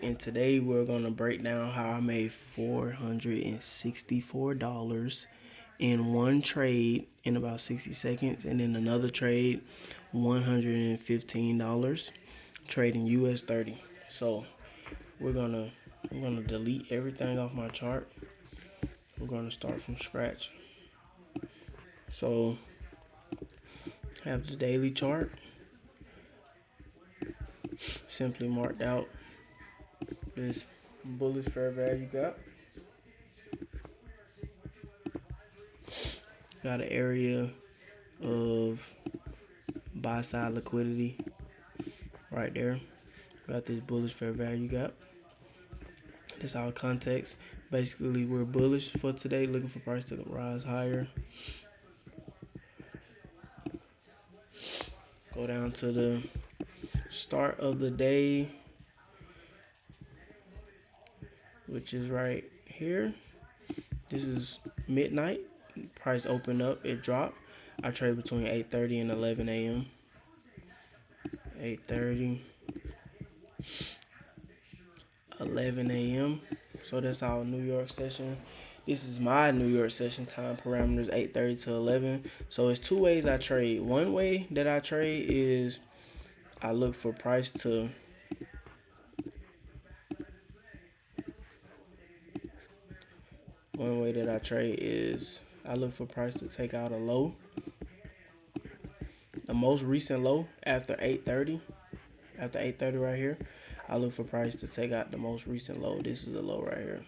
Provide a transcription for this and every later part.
And today we're gonna break down how I made $464 in one trade in about 60 seconds, and then another trade $115 trading US30. So we're gonna I'm gonna delete everything off my chart. We're gonna start from scratch. So have the daily chart simply marked out this bullish fair value gap. Got an area of buy side liquidity right there. Got this bullish fair value gap. That's our context. Basically, we're bullish for today, looking for price to rise higher. Go down to the start of the day, which is right here. This is midnight. Price opened up, it dropped. I trade between 8:30 and 11 a.m. 8:30, 11 a.m. So that's our New York session. This is my New York session time parameters, 8:30 to 11. So it's two ways I trade. One way that I trade is I look for price to one way that I trade is I look for price to take out a low. The most recent low after 8:30. After 8:30 right here, I look for price to take out the most recent low. This is the low right here.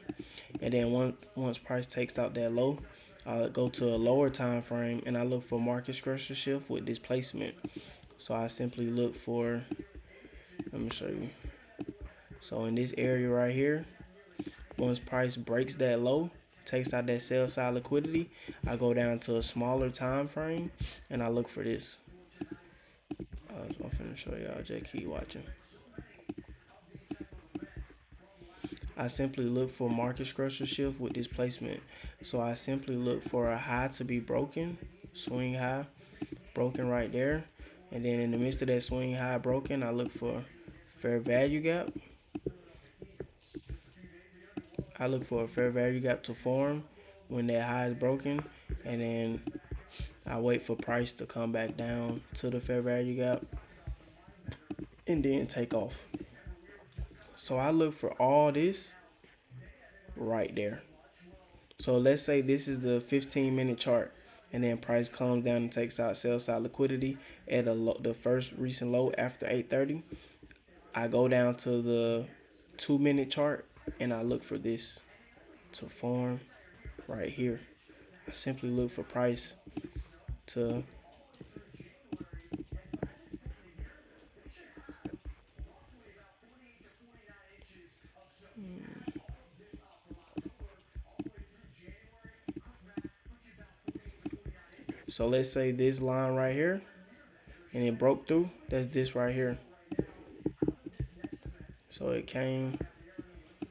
And then once price takes out that low, I'll go to a lower time frame and I look for market structure shift with displacement. So I simply look for, let me show you. So in this area right here, once price breaks that low, takes out that sell side liquidity, I go down to a smaller time frame and I look for this. I'm finna show y'all, just keep watching. I simply look for market structure shift with displacement. So I simply look for a high to be broken, swing high, broken right there. And then in the midst of that swing high broken, I look for fair value gap. I look for a fair value gap to form when that high is broken. And then I wait for price to come back down to the fair value gap and then take off. So I look for all this right there. So let's say this is the 15-minute chart, and then price comes down and takes out sell side liquidity at the first recent low after 8:30. I go down to the 2-minute chart and I look for this to form right here. I simply look for price to so let's say this line right here and it broke through. That's this right here. So it came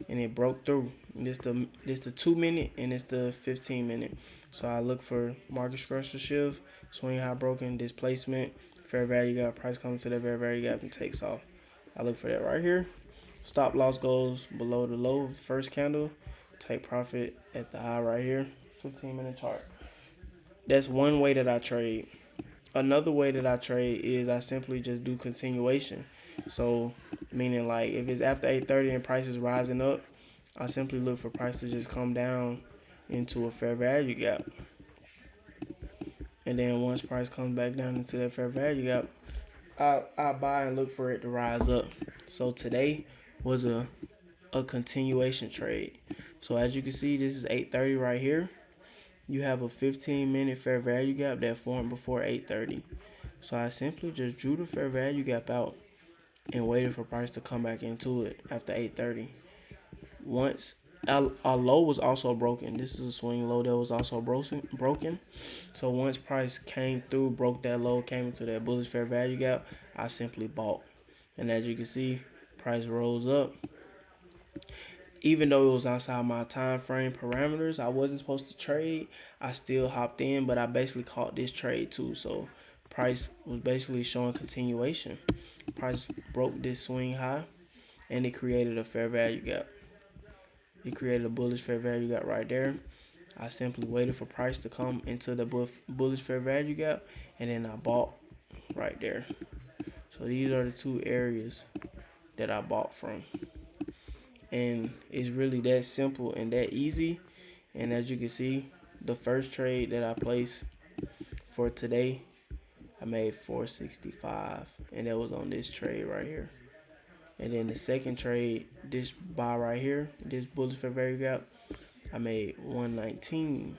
and it broke through. And this the 2-minute and it's the 15-minute. So I look for market structure shift, swing high broken, displacement, fair value gap, price comes to that fair value gap and takes off. I look for that right here. Stop loss goes below the low of the first candle. Take profit at the high right here. 15-minute chart. That's one way that I trade. Another way that I trade is I simply just do continuation. So meaning like if it's after 8:30 and price is rising up, I simply look for price to just come down into a fair value gap. And then once price comes back down into that fair value gap, I buy and look for it to rise up. So today was a continuation trade. So as you can see, this is 8:30 right here. You have a 15-minute fair value gap that formed before 8:30. So I simply just drew the fair value gap out and waited for price to come back into it after 8:30. Once our low was also broken. This is a swing low that was also broken. So once price came through, broke that low, came into that bullish fair value gap, I simply bought. And as you can see, price rose up. Even though it was outside my time frame parameters, I wasn't supposed to trade. I still hopped in, but I basically caught this trade too. So price was basically showing continuation. Price broke this swing high and it created a fair value gap. It created a bullish fair value gap right there. I simply waited for price to come into the bullish fair value gap, and then I bought right there. So these are the two areas that I bought from. And it's really that simple and that easy. And as you can see, the first trade that I placed for today, I made 465, and that was on this trade right here. And then the second trade, this buy right here, this bullish fair value gap, I made 119.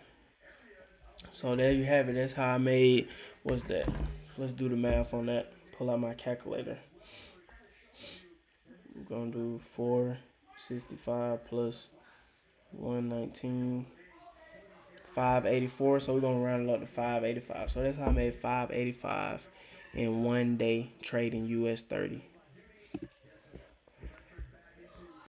So there you have it. That's how I made. What's that? Let's do the math on that. Pull out my calculator. We're gonna do 465 plus 119, 584. So we're gonna round it up to 585. So that's how I made 585 in one day trading US30.